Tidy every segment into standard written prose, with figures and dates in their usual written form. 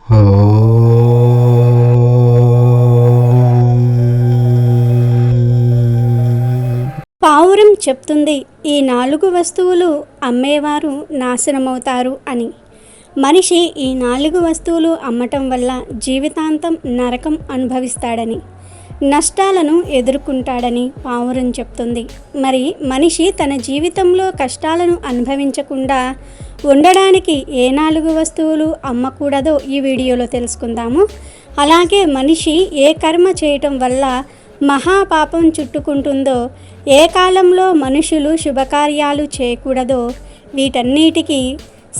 పావురం చెప్తుంది, ఈ 4 వస్తువులు అమ్మేవారు నాశనమవుతారు అని. మనిషి ఈ 4 వస్తువులు అమ్మటం వల్ల జీవితాంతం నరకం అనుభవిస్తాడని, నష్టాలను ఎదుర్కొంటాడని పావురం చెప్తుంది. మరి మనిషి తన జీవితంలో కష్టాలను అనుభవించకుండా ఉండడానికి ఏ 4 వస్తువులు అమ్మకూడదో ఈ వీడియోలో తెలుసుకుందాము. అలాగే మనిషి ఏ కర్మ చేయటం వల్ల మహాపాపం చుట్టుకుంటుందో, ఏ కాలంలో మనుషులు శుభకార్యాలు చేయకూడదో, వీటన్నిటికీ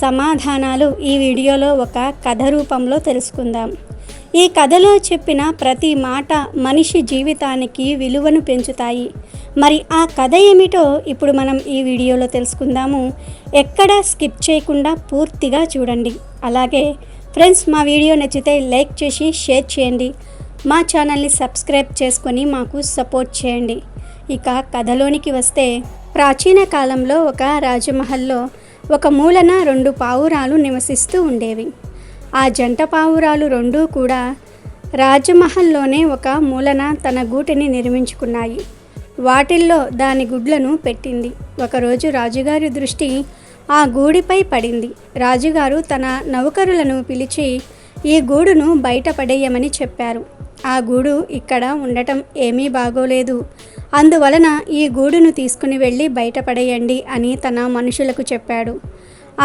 సమాధానాలు ఈ వీడియోలో ఒక కథ రూపంలో తెలుసుకుందాం. ఈ కథలో చెప్పిన ప్రతి మాట మనిషి జీవితానికి విలువను పెంచుతాయి. మరి ఆ కథ ఏమిటో ఇప్పుడు మనం ఈ వీడియోలో తెలుసుకుందాము. ఎక్కడా స్కిప్ చేయకుండా పూర్తిగా చూడండి. అలాగే ఫ్రెండ్స్, మా వీడియో నచ్చితే లైక్ చేసి షేర్ చేయండి. మా ఛానల్ని సబ్స్క్రైబ్ చేసుకొని మాకు సపోర్ట్ చేయండి. ఇక కథలోనికి వస్తే, ప్రాచీన కాలంలో ఒక రాజమహల్లో ఒక మూలన 2 పావురాలు నివసిస్తూ ఉండేవి. ఆ జంట పావురాలు 2 కూడా రాజమహల్లోనే ఒక మూలన తన గూటిని నిర్మించుకున్నాయి. వాటిల్లో దాని గుడ్లను పెట్టింది. ఒకరోజు రాజుగారి దృష్టి ఆ గూడిపై పడింది. రాజుగారు తన నౌకరులను పిలిచి ఈ గూడును బయట పడేయమని చెప్పారు. ఆ గూడు ఇక్కడ ఉండటం ఏమీ బాగోలేదు, అందువలన ఈ గూడును తీసుకుని వెళ్ళి బయటపడేయండి అని తన మనుషులకు చెప్పాడు.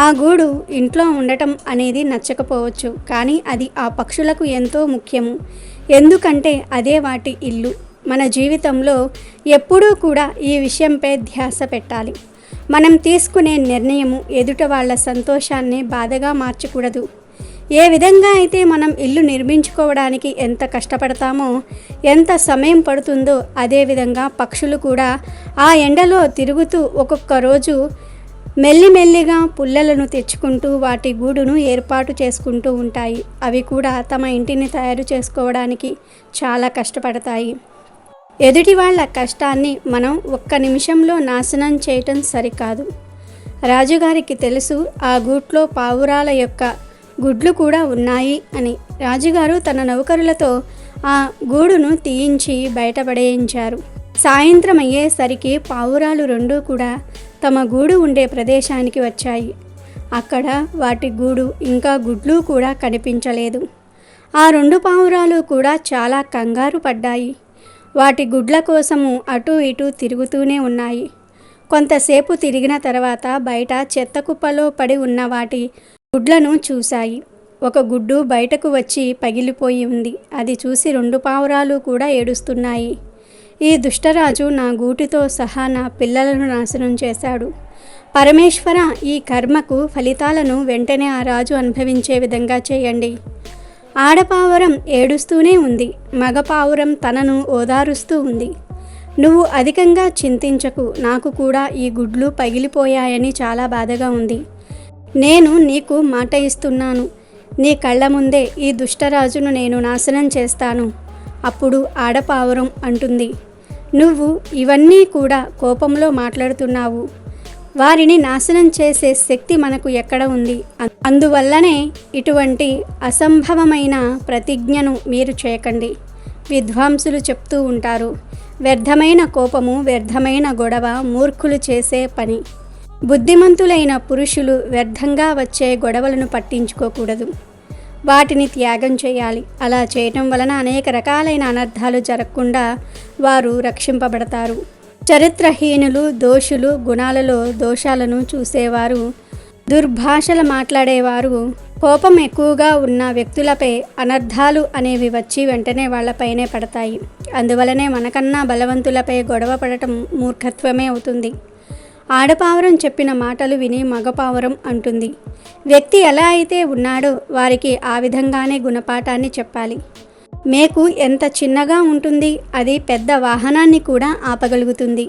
ఆ గూడు ఇంట్లో ఉండటం అనేది నచ్చకపోవచ్చు, కానీ అది ఆ పక్షులకు ఎంతో ముఖ్యము. ఎందుకంటే అదే వాటి ఇల్లు. మన జీవితంలో ఎప్పుడూ కూడా ఈ విషయంపై ధ్యాస పెట్టాలి. మనం తీసుకునే నిర్ణయము ఎదుట వాళ్ళ సంతోషాన్ని బాధగా మార్చకూడదు. ఏ విధంగా అయితే మనం ఇల్లు నిర్మించుకోవడానికి ఎంత కష్టపడతామో, ఎంత సమయం పడుతుందో, అదేవిధంగా పక్షులు కూడా ఆ ఎండలో తిరుగుతూ ఒక్కొక్క రోజు మెల్లిమెల్లిగా పుల్లలను తెచ్చుకుంటూ వాటి గూడును ఏర్పాటు చేసుకుంటూ ఉంటాయి. అవి కూడా తమ ఇంటిని తయారు చేసుకోవడానికి చాలా కష్టపడతాయి. ఎదుటి వాళ్ళ కష్టాన్ని మనం ఒక్క నిమిషంలో నాశనం చేయటం సరికాదు. రాజుగారికి తెలుసు ఆ గూట్లో పావురాల యొక్క గుడ్లు కూడా ఉన్నాయి అని. రాజుగారు తన నౌకరులతో ఆ గూడును తీయించి బయటపడేయించారు. సాయంత్రం అయ్యేసరికి పావురాలు 2 కూడా తమ గూడు ఉండే ప్రదేశానికి వచ్చాయి. అక్కడ వాటి గూడు ఇంకా గుడ్లు కూడా కనిపించలేదు. ఆ 2 పావురాలు కూడా చాలా కంగారు పడ్డాయి. వాటి గుడ్ల కోసము అటు ఇటు తిరుగుతూనే ఉన్నాయి. కొంతసేపు తిరిగిన తర్వాత బయట చెత్త కుప్పలో పడి ఉన్న వాటి గుడ్లను చూశాయి. ఒక గుడ్డు బయటకు వచ్చి పగిలిపోయి ఉంది. అది చూసి 2 పావురాలు కూడా ఏడుస్తున్నాయి. ఈ దుష్టరాజు నా గూటితో సహా నా పిల్లలను నాశనం చేశాడు. పరమేశ్వర, ఈ కర్మకు ఫలితాలను వెంటనే ఆ రాజు అనుభవించే విధంగా చేయండి. ఆడపావురం ఏడుస్తూనే ఉంది. మగపావురం తనను ఓదారుస్తూ ఉంది. నువ్వు అధికంగా చింతించకు, నాకు కూడా ఈ గుడ్లు పగిలిపోయాయని చాలా బాధగా ఉంది. నేను నీకు మాట ఇస్తున్నాను, నీ కళ్ళ ముందే ఈ దుష్టరాజును నేను నాశనం చేస్తాను. అప్పుడు ఆడపావురం అంటుంది, నువ్వు ఇవన్నీ కూడా కోపంలో మాట్లాడుతున్నావు. వారిని నాశనం చేసే శక్తి మనకు ఎక్కడ ఉంది? అందువల్లనే ఇటువంటి అసంభవమైన ప్రతిజ్ఞను మీరు చేయకండి. విద్వాంసులు చెప్తూ ఉంటారు, వ్యర్థమైన కోపము, వ్యర్థమైన గొడవ మూర్ఖులు చేసే పని. బుద్ధిమంతులైన పురుషులు వ్యర్థంగా వచ్చే గొడవలను పట్టించుకోకూడదు, వాటిని త్యాగం చేయాలి. అలా చేయటం వలన అనేక రకాలైన అనర్థాలు జరగకుండా వారు రక్షింపబడతారు. చరిత్రహీనులు, దోషులు, గుణాలలో దోషాలను చూసేవారు, దుర్భాషలు మాట్లాడేవారు, కోపం ఎక్కువగా ఉన్న వ్యక్తులపై అనర్థాలు అనేవి వచ్చి వెంటనే వాళ్ళపైనే పడతాయి. అందువలనే మనకన్నా బలవంతులపై గొడవ పడటం మూర్ఖత్వమే అవుతుంది. ఆడపావురం చెప్పిన మాటలు విని మగపావురం అంటుంది, వ్యక్తి ఎలా అయితే ఉన్నాడో వారికి ఆ విధంగానే గుణపాఠాన్ని చెప్పాలి. మేకు ఎంత చిన్నగా ఉంటుంది, అది పెద్ద వాహనాన్ని కూడా ఆపగలుగుతుంది.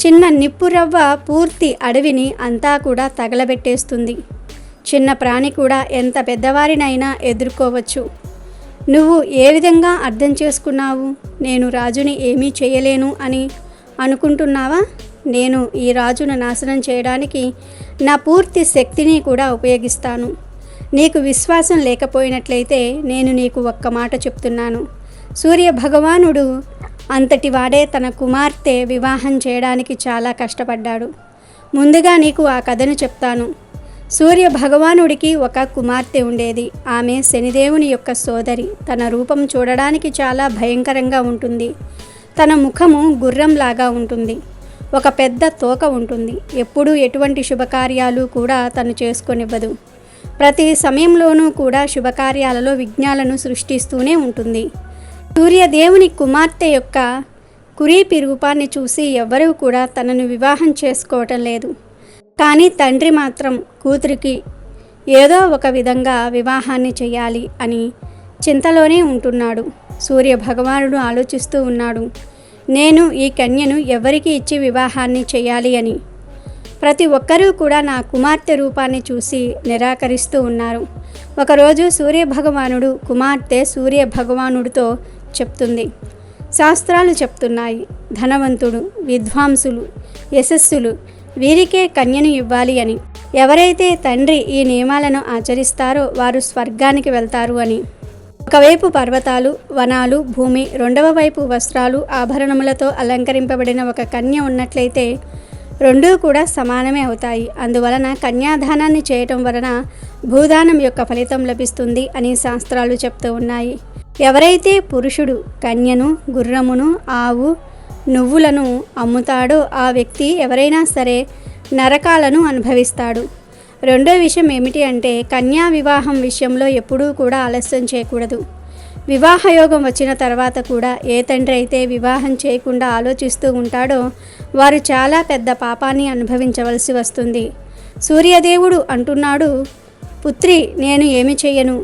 చిన్న నిప్పు రవ్వ పూర్తి అడవిని అంతా కూడా తగలబెట్టేస్తుంది. చిన్న ప్రాణి కూడా ఎంత పెద్దవారినైనా ఎదుర్కోవచ్చు. నువ్వు ఏ విధంగా అర్థం చేసుకున్నావు? నేను రాజుని ఏమీ చేయలేను అని అనుకుంటున్నావా? నేను ఈ రాజును నాశనం చేయడానికి నా పూర్తి శక్తిని కూడా ఉపయోగిస్తాను. నీకు విశ్వాసం లేకపోయినట్లయితే నేను నీకు ఒక్క మాట చెప్తున్నాను. సూర్య భగవానుడు అంతటి వాడే తన కుమార్తె వివాహం చేయడానికి చాలా కష్టపడ్డాడు. ముందుగా నీకు ఆ కథను చెప్తాను. సూర్య భగవానుడికి ఒక కుమార్తె ఉండేది. ఆమె శనిదేవుని యొక్క సోదరి. తన రూపం చూడడానికి చాలా భయంకరంగా ఉంటుంది. తన ముఖము గుర్రంలాగా ఉంటుంది. ఒక పెద్ద తోక ఉంటుంది. ఎప్పుడూ ఎటువంటి శుభకార్యాలు కూడా తను చేసుకొనివ్వదు. ప్రతి సమయంలోనూ కూడా శుభకార్యాలలో విఘ్నాలను సృష్టిస్తూనే ఉంటుంది. సూర్యదేవుని కుమార్తె యొక్క కురీపి రూపాన్ని చూసి ఎవ్వరూ కూడా తనను వివాహం చేసుకోవటం లేదు. కానీ తండ్రి మాత్రం కూతురికి ఏదో ఒక విధంగా వివాహాన్ని చేయాలి అని చింతలోనే ఉంటున్నాడు. సూర్య భగవానుడు ఆలోచిస్తూ ఉన్నాడు, నేను ఈ కన్యను ఎవరికి ఇచ్చి వివాహాన్ని చేయాలి అని. ప్రతి ఒక్కరూ కూడా నా కుమార్తె రూపాన్ని చూసి నిరాకరిస్తూ ఉన్నారు. ఒకరోజు సూర్యభగవానుడు కుమార్తె సూర్యభగవానుడితో చెప్తుంది, శాస్త్రాలు చెప్తున్నాయి, ధనవంతుడు, విద్వాంసులు, యశస్సులు వీరికే కన్యను ఇవ్వాలి అని. ఎవరైతే తండ్రి ఈ నియమాలను ఆచరిస్తారో వారు స్వర్గానికి వెళ్తారు అని. ఒకవైపు పర్వతాలు, వనాలు, భూమి, రెండవ వైపు వస్త్రాలు, ఆభరణములతో అలంకరింపబడిన ఒక కన్య ఉన్నట్లయితే రెండూ కూడా సమానమే అవుతాయి. అందువలన కన్యాదానాన్ని చేయటం వలన భూదానం యొక్క ఫలితం లభిస్తుంది అని శాస్త్రాలు చెప్తూ ఉన్నాయి. ఎవరైతే పురుషుడు కన్యను, గుర్రమును, ఆవు, నువ్వులను అమ్ముతాడో ఆ వ్యక్తి ఎవరైనా సరే నరకాలను అనుభవిస్తాడు. రెండో విషయం ఏమిటి అంటే కన్యా వివాహం విషయంలో ఎప్పుడూ కూడా ఆలస్యం చేయకూడదు. వివాహయోగం వచ్చిన తర్వాత కూడా ఏ తండ్రి అయితే వివాహం చేయకుండా ఆలోచిస్తూ ఉంటాడో వారు చాలా పెద్ద పాపాన్ని అనుభవించవలసి వస్తుంది. సూర్యదేవుడు అంటున్నాడు, పుత్రి, నేను ఏమి చెయ్యను.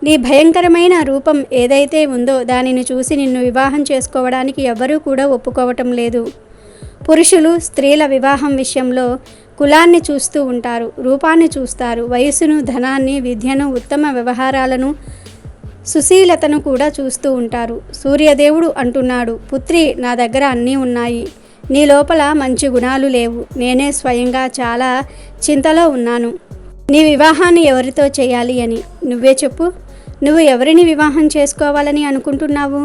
నీ భయంకరమైన రూపం ఏదైతే ఉందో దానిని చూసి నిన్ను వివాహం చేసుకోవడానికి ఎవ్వరూ కూడా ఒప్పుకోవటం లేదు. పురుషులు స్త్రీల వివాహం విషయంలో కులాన్ని చూస్తూ ఉంటారు, రూపాన్ని చూస్తారు, వయసును, ధనాన్ని, విద్యను, ఉత్తమ వ్యవహారాలను, సుశీలతను కూడా చూస్తూ ఉంటారు. సూర్యదేవుడు అంటున్నాడు, పుత్రి, నా దగ్గర అన్నీ ఉన్నాయి. నీ లోపల మంచి గుణాలు లేవు. నేనే స్వయంగా చాలా చింతలో ఉన్నాను. నీ వివాహాన్ని ఎవరితో చేయాలి అని నువ్వే చెప్పు. నువ్వు ఎవరిని వివాహం చేసుకోవాలని అనుకుంటున్నావు?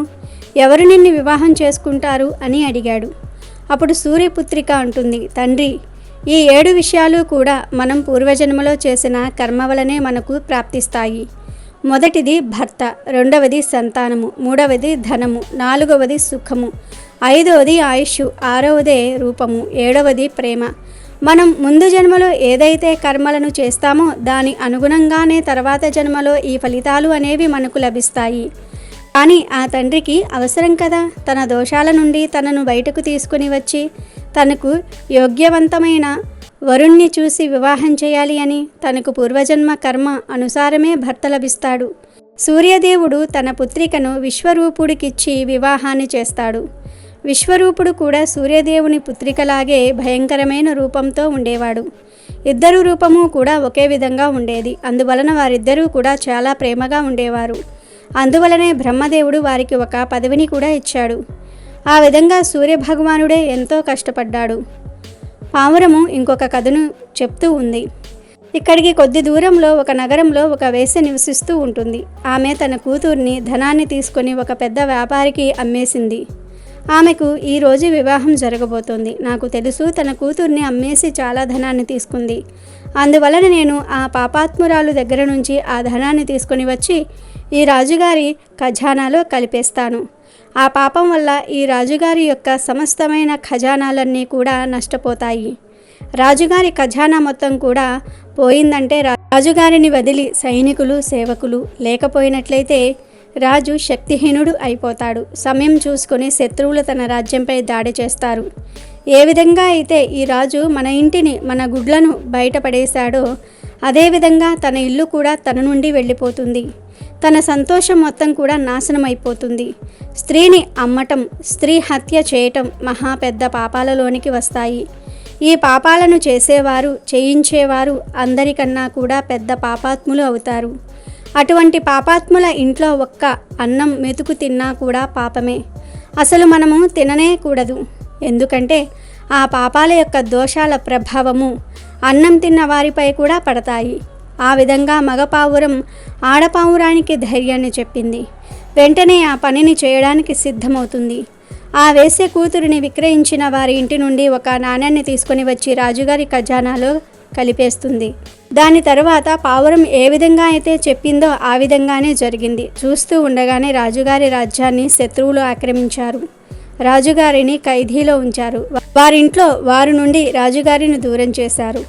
ఎవరు నిన్ను వివాహం చేసుకుంటారు అని అడిగాడు. అప్పుడు సూర్యపుత్రిక అంటుంది, తండ్రి, ఈ 7 విషయాలు కూడా మనం పూర్వజన్మలో చేసిన కర్మ వలనే మనకు ప్రాప్తిస్తాయి. మొదటిది భర్త, రెండవది సంతానము, మూడవది ధనము, నాలుగవది సుఖము, ఐదవది ఆయుష్, ఆరవదే రూపము, ఏడవది ప్రేమ. మనం ముందు జన్మలో ఏదైతే కర్మలను చేస్తామో దాని అనుగుణంగానే తర్వాత జన్మలో ఈ ఫలితాలు అనేవి మనకు లభిస్తాయి. కానీ ఆ తండ్రికి అవసరం కదా తన దోషాల నుండి తనను బయటకు తీసుకుని వచ్చి తనకు యోగ్యవంతమైన వరుణ్ణి చూసి వివాహం చేయాలి అని. తనకు పూర్వజన్మ కర్మ అనుసారమే భర్త లభిస్తాడు. సూర్యదేవుడు తన పుత్రికను విశ్వరూపుడికిచ్చి వివాహాన్ని చేస్తాడు. విశ్వరూపుడు కూడా సూర్యదేవుని పుత్రికలాగే భయంకరమైన రూపంతో ఉండేవాడు. ఇద్దరు రూపము కూడా ఒకే విధంగా ఉండేది. అందువలన వారిద్దరూ కూడా చాలా ప్రేమగా ఉండేవారు. అందువలనే బ్రహ్మదేవుడు వారికి ఒక పదవిని కూడా ఇచ్చాడు. ఆ విధంగా సూర్యభగవానుడే ఎంతో కష్టపడ్డాడు. పావురము ఇంకొక కథను చెప్తూ ఉంది. ఇక్కడికి కొద్ది దూరంలో ఒక నగరంలో ఒక వేశ్య నివసిస్తూ ఉంటుంది. ఆమె తన కూతుర్ని ధనాన్ని తీసుకొని ఒక పెద్ద వ్యాపారికి అమ్మేసింది. ఆమెకు ఈరోజు వివాహం జరగబోతోంది. నాకు తెలుసు తన కూతుర్ని అమ్మేసి చాలా ధనాన్ని తీసుకుంది. అందువలన నేను ఆ పాపాత్మురాలు దగ్గర నుంచి ఆ ధనాన్ని తీసుకొని వచ్చి ఈ రాజుగారి ఖజానాలో కలిపేస్తాను. ఆ పాపం వల్ల ఈ రాజుగారి యొక్క సమస్తమైన ఖజానాలన్నీ కూడా నష్టపోతాయి. రాజుగారి ఖజానా మొత్తం కూడా పోయిందంటే రాజుగారిని వదిలి సైనికులు, సేవకులు లేకపోయినట్లయితే రాజు శక్తిహీనుడు అయిపోతాడు. సమయం చూసుకొని శత్రువులు తన రాజ్యంపై దాడి చేస్తారు. ఏ విధంగా అయితే ఈ రాజు మన ఇంటిని, మన గుడ్లను బయటపడేశాడో అదేవిధంగా తన ఇల్లు కూడా తన నుండి వెళ్ళిపోతుంది. తన సంతోషం మొత్తం కూడా నాశనం అయిపోతుంది. స్త్రీని అమ్మటం, స్త్రీ హత్య చేయటం మహా పెద్ద పాపాలలోనికి వస్తాయి. ఈ పాపాలను చేసేవారు, చేయించేవారు అందరికన్నా కూడా పెద్ద పాపాత్ములు అవుతారు. అటువంటి పాపాత్ముల ఇంట్లో ఒక్క అన్నం మెతుకు తిన్నా కూడా పాపమే. అసలు మనము తిననే కూడదు. ఎందుకంటే ఆ పాపాల యొక్క దోషాల ప్రభావము అన్నం తిన్న వారిపై కూడా పడతాయి. ఆ విధంగా మగ పావురం ఆడపావురానికి ధైర్యాన్ని చెప్పింది. వెంటనే ఆ పనిని చేయడానికి సిద్ధమవుతుంది. ఆ వేశ్య కూతురిని విక్రయించిన వారి ఇంటి నుండి ఒక నాణ్యాన్ని తీసుకొని వచ్చి రాజుగారి ఖజానాలో కలిపేస్తుంది. దాని తరువాత పావురం ఏ విధంగా అయితే చెప్పిందో ఆ విధంగానే జరిగింది. చూస్తూ ఉండగానే రాజుగారి రాజ్యాన్ని శత్రువులు ఆక్రమించారు. రాజుగారిని ఖైదీలో ఉంచారు. వారింట్లో వారి నుండి రాజుగారిని దూరం చేశారు.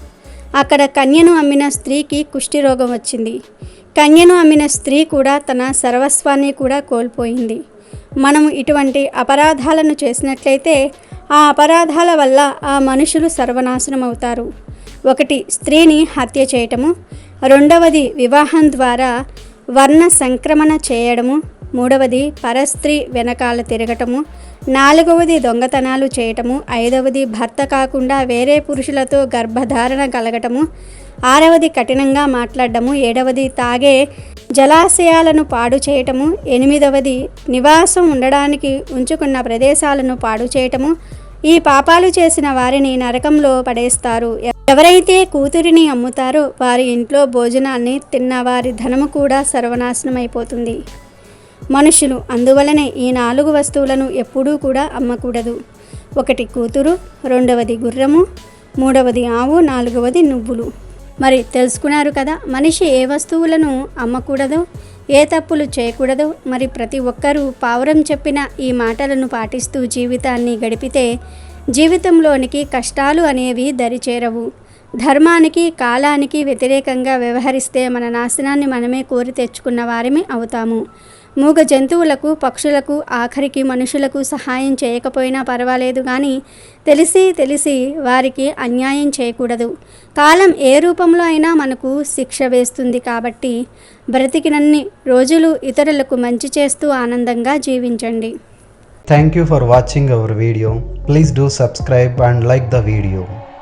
అక్కడ కన్యను అమ్మిన స్త్రీకి కుష్ఠిరోగం వచ్చింది. కన్యను అమ్మిన స్త్రీ కూడా తన సర్వస్వాన్ని కూడా కోల్పోయింది. మనము ఇటువంటి అపరాధాలను చేసినట్లయితే ఆ అపరాధాల వల్ల ఆ మనుషులు సర్వనాశనం అవుతారు. ఒకటి, స్త్రీని హత్య చేయటము. రెండవది, వివాహం ద్వారా వర్ణ సంక్రమణ చేయడము. మూడవది, పరస్త్రీ వెనకాల తిరగటము. నాలుగవది, దొంగతనాలు చేయటము. ఐదవది, భర్త కాకుండా వేరే పురుషులతో గర్భధారణ కలగటము. ఆరవది, కఠినంగా మాట్లాడటము. ఏడవది, తాగే జలాశయాలను పాడు చేయటము. ఎనిమిదవది, నివాసం ఉండడానికి ఉంచుకున్న ప్రదేశాలను పాడు చేయటము. ఈ పాపాలు చేసిన వారిని నరకంలో పడేస్తారు. ఎవరైతే కూతురిని అమ్ముతారో వారి ఇంట్లో భోజనాన్ని తిన్న వారి ధనము కూడా సర్వనాశనమైపోతుంది. మనుషులు అందువలనే ఈ 4 వస్తువులను ఎప్పుడూ కూడా అమ్మకూడదు. ఒకటి కూతురు, రెండవది గుర్రము, మూడవది ఆవు, నాలుగవది నువ్వులు. మరి తెలుసుకున్నారు కదా మనిషి ఏ వస్తువులను అమ్మకూడదో, ఏ తప్పులు చేయకూడదో. మరి ప్రతి ఒక్కరూ పావురం చెప్పిన ఈ మాటలను పాటిస్తూ జీవితాన్ని గడిపితే జీవితంలోనికి కష్టాలు అనేవి దరిచేరవు. ధర్మానికి కాలానికి వ్యతిరేకంగా వ్యవహరిస్తే మన నాశనాన్ని మనమే కోరి తెచ్చుకున్న వారిమే అవుతాము. మూగ జంతువులకు, పక్షులకు, ఆఖరికి మనుషులకు సహాయం చేయకపోయినా పర్వాలేదు, కానీ తెలిసి వారికి అన్యాయం చేయకూడదు. కాలం ఏ రూపంలో అయినా మనకు శిక్ష వేస్తుంది. కాబట్టి బ్రతికినన్ని రోజులు ఇతరులకు మంచి చేస్తూ ఆనందంగా జీవించండి. Thank you for watching our video. Please do subscribe and like the video.